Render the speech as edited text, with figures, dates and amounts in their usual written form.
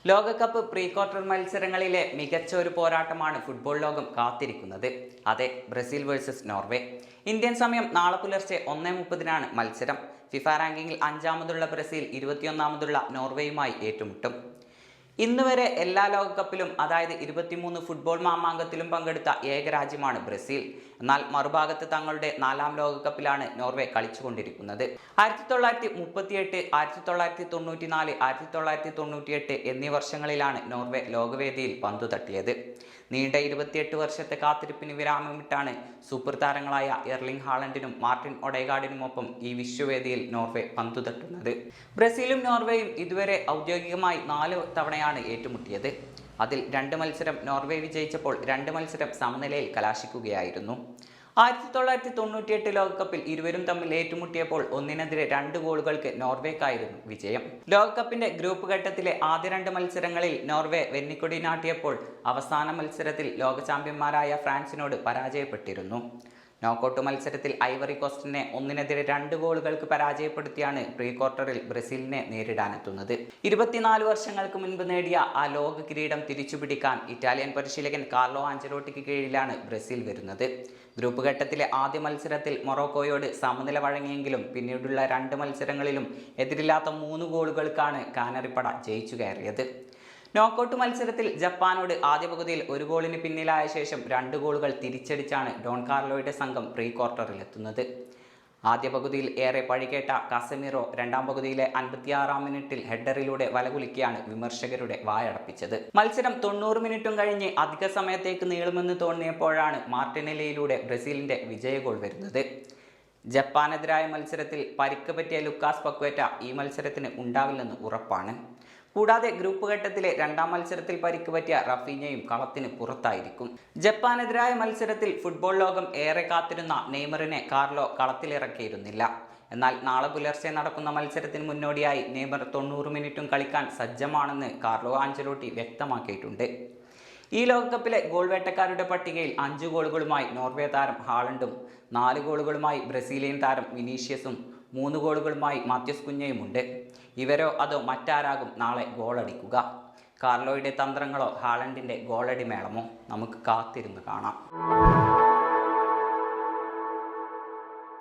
ലോകകപ്പ് pre quarter മത്സരങ്ങളിലെ മികച്ച ഒരു പോരാട്ടമാണ് ഫുട്ബോൾ ലോകം കാത്തിരിക്കുന്നത്. അതെ, ബ്രസീൽ വേഴ്സസ് നോർവേ. ഇന്ത്യൻ സമയം നാളെ പുലർച്ചെ 1:30 മത്സരം. ഫിഫ റാങ്കിങ്ങിൽ 5-ാമതുള്ള ബ്രസീൽ 21-ാമതുള്ള നോർവേയുമായി ഏറ്റുമുട്ടും. ഇന്നുവരെ എല്ലാ ലോകകപ്പിലും, അതായത് 23 ഫുട്ബോൾ മാമാങ്കത്തിലും പങ്കെടുത്ത ഏക രാജ്യമാണ് ബ്രസീൽ. എന്നാൽ മറുഭാഗത്ത് തങ്ങളുടെ 4-ാം ലോകകപ്പിലാണ് നോർവേ കളിച്ചുകൊണ്ടിരിക്കുന്നത്. 1938, 1994, 1998 എന്നീ വർഷങ്ങളിലാണ് നോർവേ ലോകവേദിയിൽ പന്തു തട്ടിയത്. നീണ്ട 28 വർഷത്തെ കാത്തിരിപ്പിന് വിരാമമിട്ടാണ് സൂപ്പർ താരങ്ങളായ എർലിംഗ് ഹാലൻഡിനും മാർട്ടിൻ ഒഡേഗാർഡിനുമൊപ്പം ഈ വിശ്വവേദിയിൽ നോർവേ പന്തു തട്ടുന്നത്. ബ്രസീലും നോർവേയും ഇതുവരെ ഔദ്യോഗികമായി 4 തവണയാണ് ഏറ്റുമുട്ടിയത്. അതിൽ 2 മത്സരം നോർവേ വിജയിച്ചപ്പോൾ 2 മത്സരം സമനിലയിൽ കലാശിക്കുകയായിരുന്നു. 1998 ലോകകപ്പിൽ ഇരുവരും തമ്മിൽ ഏറ്റുമുട്ടിയപ്പോൾ 1-2 ഗോളുകൾക്ക് നോർവേക്കായിരുന്നു വിജയം. ലോകകപ്പിന്റെ ഗ്രൂപ്പ് ഘട്ടത്തിലെ ആദ്യ 2 മത്സരങ്ങളിൽ നോർവേ വെന്നിക്കൊടി നാട്ടിയപ്പോൾ അവസാന മത്സരത്തിൽ ലോക ചാമ്പ്യന്മാരായ ഫ്രാൻസിനോട് പരാജയപ്പെട്ടിരുന്നു. നോക്കൌട്ട് മത്സരത്തിൽ ഐവറി കോസ്റ്റിനെ 1-2 ഗോളുകൾക്ക് പരാജയപ്പെടുത്തിയാണ് പ്രീ ക്വാർട്ടറിൽ ബ്രസീലിനെ നേരിടാനെത്തുന്നത്. 24 വർഷങ്ങൾക്ക് മുൻപ് നേടിയ ആ ലോക കിരീടം തിരിച്ചുപിടിക്കാൻ ഇറ്റാലിയൻ പരിശീലകൻ കാർലോ ആഞ്ചലോട്ടിക്ക് കീഴിലാണ് ബ്രസീൽ വരുന്നത്. ഗ്രൂപ്പ് ഘട്ടത്തിലെ ആദ്യ മത്സരത്തിൽ മൊറോക്കോയോട് സമനില വഴങ്ങിയെങ്കിലും പിന്നീടുള്ള 2 മത്സരങ്ങളിലും എതിരില്ലാത്ത 3 ഗോളുകൾക്കാണ് കാനറിപ്പട ജയിച്ചു കയറിയത്. നോക്കൌട്ട് മത്സരത്തിൽ ജപ്പാനോട് ആദ്യ പകുതിയിൽ 1 ഗോളിന് പിന്നിലായ ശേഷം 2 ഗോളുകൾ തിരിച്ചടിച്ചാണ് ഡോൺ കാർലോയുടെ സംഘം പ്രീ ക്വാർട്ടറിലെത്തുന്നത്. ആദ്യ പകുതിയിൽ ഏറെ പഴികേട്ട കാസമിറോ 2-ാം പകുതിയിലെ 56-ാം മിനിറ്റിൽ ഹെഡറിലൂടെ വലകുലുക്കിയാണ് വിമർശകരുടെ വായടപ്പിച്ചത്. മത്സരം 90 മിനിറ്റും കഴിഞ്ഞ് അധിക സമയത്തേക്ക് നീളുമെന്ന് തോന്നിയപ്പോഴാണ് മാർട്ടിനെല്ലിയിലൂടെ ബ്രസീലിന്റെ വിജയ ഗോൾ വരുന്നത്. ജപ്പാനെതിരായ മത്സരത്തിൽ പരിക്ക് പറ്റിയ ലുക്കാസ് പക്വേറ്റ ഈ മത്സരത്തിന് ഉണ്ടാവില്ലെന്ന് ഉറപ്പാണ്. കൂടാതെ ഗ്രൂപ്പ് ഘട്ടത്തിലെ 2-ാം മത്സരത്തിൽ പരിക്ക് പറ്റിയ റഫീഞ്ഞയും കളത്തിന് പുറത്തായിരിക്കും. ജപ്പാനെതിരായ മത്സരത്തിൽ ഫുട്ബോൾ ലോകം ഏറെ കാത്തിരുന്ന നെയ്മറിനെ കാർലോ കളത്തിലിറക്കിയിരുന്നില്ല. എന്നാൽ നാളെ പുലർച്ചെ നടക്കുന്ന മത്സരത്തിന് മുന്നോടിയായി നെയ്മർ 90 മിനിറ്റും കളിക്കാൻ സജ്ജമാണെന്ന് കാർലോ ആഞ്ചലോട്ടി വ്യക്തമാക്കിയിട്ടുണ്ട്. ഈ ലോകകപ്പിലെ ഗോൾ വേട്ടക്കാരുടെ പട്ടികയിൽ 5 ഗോളുകളുമായി നോർവേ താരം ഹാലൻഡും 4 ഗോളുകളുമായി ബ്രസീലിയൻ താരം വിനീഷ്യസും 3 ഗോളുകളുമായി മാത്യൂസ് കുഞ്ഞയുമുണ്ട്. ഇവരോ അതോ മറ്റാരാകും നാളെ ഗോളടിക്കുക? കാർലോയുടെ തന്ത്രങ്ങളോ ഹാലൻഡിൻ്റെ ഗോളടി മേളമോ? നമുക്ക് കാത്തിരുന്ന് കാണാം.